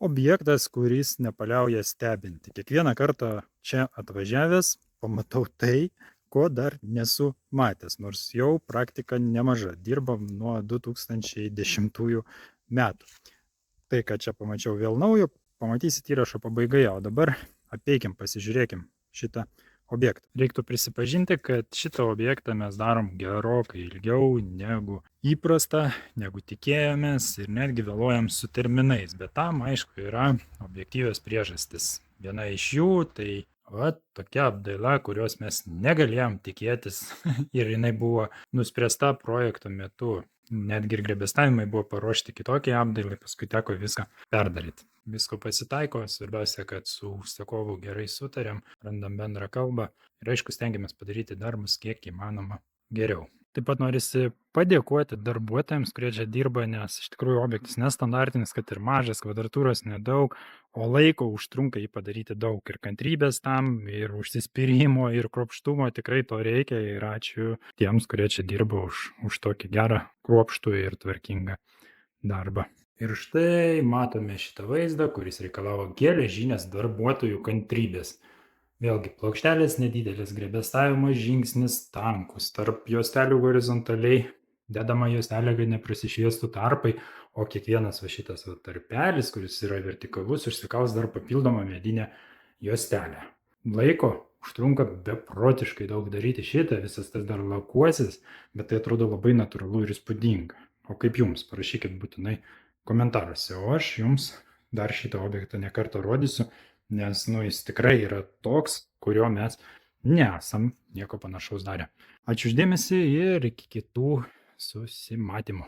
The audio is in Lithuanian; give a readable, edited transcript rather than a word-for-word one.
objektas, kuris nepaliauja stebinti. Kiekvieną kartą čia atvažiavęs pamatau tai, ko dar nesu matęs, nors jau praktika nemaža. Dirbam nuo 2010 metų. Tai, ką čia pamačiau vėl naujo, pamatysit įrašo pabaigoje, o dabar apeikim, pasižiūrėkim šitą objektą. Reiktų prisipažinti, kad šitą objektą mes darom gerokai ilgiau negu įprasta, negu tikėjomės ir netgi vėluojam su terminais, bet tam aišku yra objektyvios priežastis. Viena iš jų tai tokia apdaila, kurios mes negalėjom tikėtis ir jinai buvo nuspręsta projekto metu. Netgi ir grebestavimai buvo paruošti kitokiai apdailai, paskui teko viską perdaryti. Visko pasitaiko, svarbiausia, kad su užsakovu gerai sutarėm, randam bendrą kalbą ir aišku stengiamės padaryti darbus kiek įmanoma geriau. Taip pat norisi padėkoti darbuotojams, kurie čia dirba, nes iš tikrųjų objektas nestandartinis, kad ir mažas, kvadratūros nedaug, o laiko užtrunka jį padaryti daug ir kantrybės tam, ir užsispyrimo, ir kruopštumo tikrai to reikia ir ačiū tiems, kurie čia dirba už tokį gerą, kruopštų ir tvarkingą darbą. Ir štai matome šitą vaizdą, kuris reikalavo geležinės darbuotojų kantrybės. Vėlgi, plokštelės nedidelis, grebestavimo žingsnis tankus, tarp juostelių horizontaliai dedama juostelė, kad neprasišviestų tarpai, o kiekvienas šitas tarpelis, kuris yra vertikalus, užsikaus dar papildomą medinę juostelę. Laiko užtrunka beprotiškai daug daryti šitą, visas tas dar lakuosis, bet tai atrodo labai natūralu ir įspūdinga. O kaip jums? Parašykit būtinai komentaruose, o aš jums dar šitą objektą nekartą rodysiu, nes jis tikrai yra toks, kurio mes nesam nieko panašaus darę. Ačiū už dėmesį ir iki kitų susimatymų.